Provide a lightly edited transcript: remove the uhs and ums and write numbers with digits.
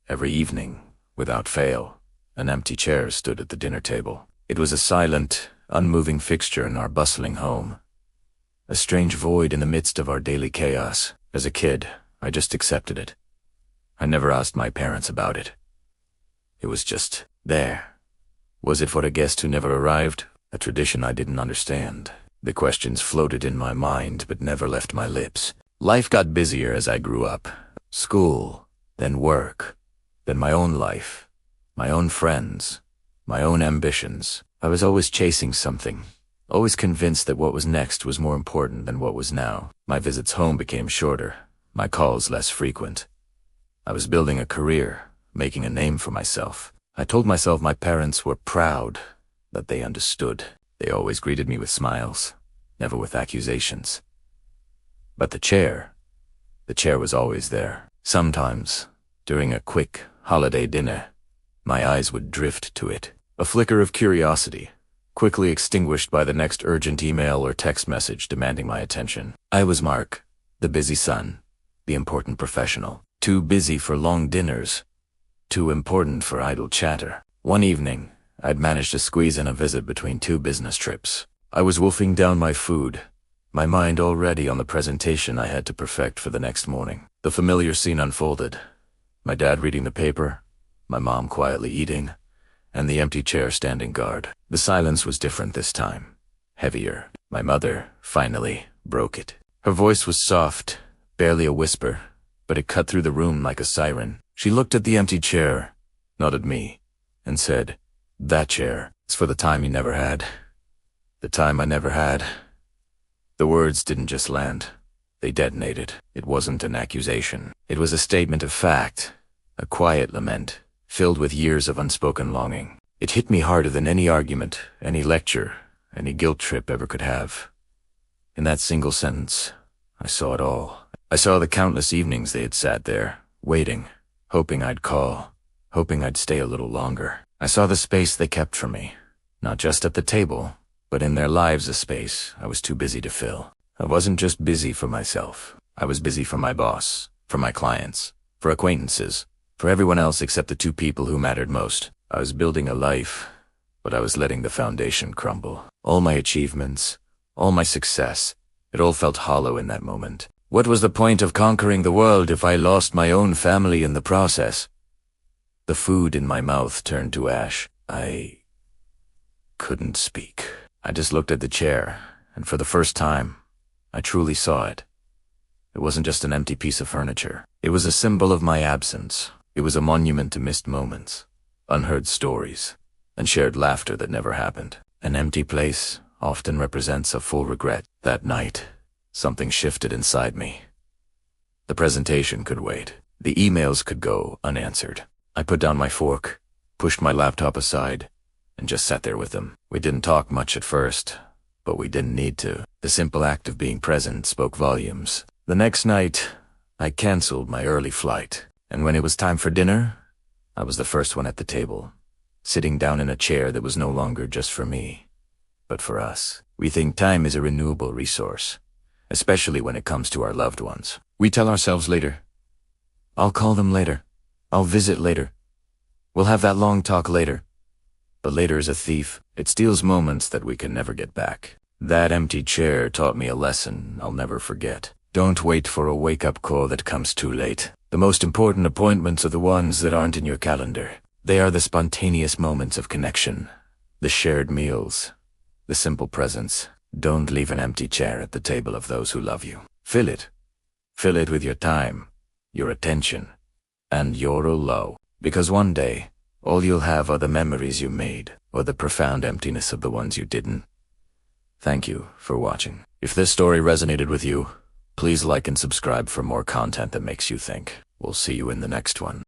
Every evening, without fail, an empty chair stood at the dinner table. It was a silent, unmoving fixture in our bustling home. A strange void in the midst of our daily chaos. As a kid, I just accepted it. I never asked my parents about it. It was just there. Was it for a guest who never arrived? A tradition I didn't understand. The questions floated in my mind but never left my lips. Life got busier as I grew up. School, then work, then my own life, my own friends, my own ambitions. I was always chasing something, always convinced that what was next was more important than what was now. My visits home became shorter, my calls less frequent. I was building a career, making a name for myself. I told myself my parents were proud, that they understood. They always greeted me with smiles, never with accusations. But the chair was always there. Sometimes, during a quick holiday dinner, my eyes would drift to it. A flicker of curiosity, quickly extinguished by the next urgent email or text message demanding my attention. I was Mark, the busy son, the important professional. Too busy for long dinners, too important for idle chatter. One evening, I'd managed to squeeze in a visit between two business trips. I was wolfing down my food, my mind already on the presentation I had to perfect for the next morning. The familiar scene unfolded. My dad reading the paper, my mom quietly eating, and the empty chair standing guard. The silence was different this time, heavier. My mother, finally, broke it. Her voice was soft, barely a whisper, but it cut through the room like a siren. She looked at the empty chair, not at me, and said, "That chair, it's for the time you never had. The time I never had." The words didn't just land. They detonated. It wasn't an accusation. It was a statement of fact, a quiet lament, filled with years of unspoken longing. It hit me harder than any argument, any lecture, any guilt trip ever could have. In that single sentence, I saw it all. I saw the countless evenings they had sat there, waiting, hoping I'd call, hoping I'd stay a little longer. I saw the space they kept for me, not just at the table, but in their lives, a space I was too busy to fill. I wasn't just busy for myself. I was busy for my boss, for my clients, for acquaintances, for everyone else except the two people who mattered most. I was building a life, but I was letting the foundation crumble. All my achievements, all my success, it all felt hollow in that moment. What was the point of conquering the world if I lost my own family in the process? The food in my mouth turned to ash. I couldn't speak. I just looked at the chair, and for the first time, I truly saw it. It wasn't just an empty piece of furniture. It was a symbol of my absence. It was a monument to missed moments, unheard stories, and shared laughter that never happened. An empty place often represents a full regret. That night, something shifted inside me. The presentation could wait. The emails could go unanswered. I put down my fork, pushed my laptop aside, and just sat there with them. We didn't talk much at first, but we didn't need to. The simple act of being present spoke volumes. The next night, I canceled my early flight, and when it was time for dinner, I was the first one at the table, sitting down in a chair that was no longer just for me, but for us. We think time is a renewable resource, especially when it comes to our loved ones. We tell ourselves later, "I'll call them later. I'll visit later. We'll have that long talk later." But later is a thief. It steals moments that we can never get back. That empty chair taught me a lesson I'll never forget. Don't wait for a wake-up call that comes too late. The most important appointments are the ones that aren't in your calendar. They are the spontaneous moments of connection, the shared meals, the simple presence. Don't leave an empty chair at the table of those who love you. Fill it. Fill it with your time, your attention, and your love. Because one day, all you'll have are the memories you made, or the profound emptiness of the ones you didn't. Thank you for watching. If this story resonated with you, please like and subscribe for more content that makes you think. We'll see you in the next one.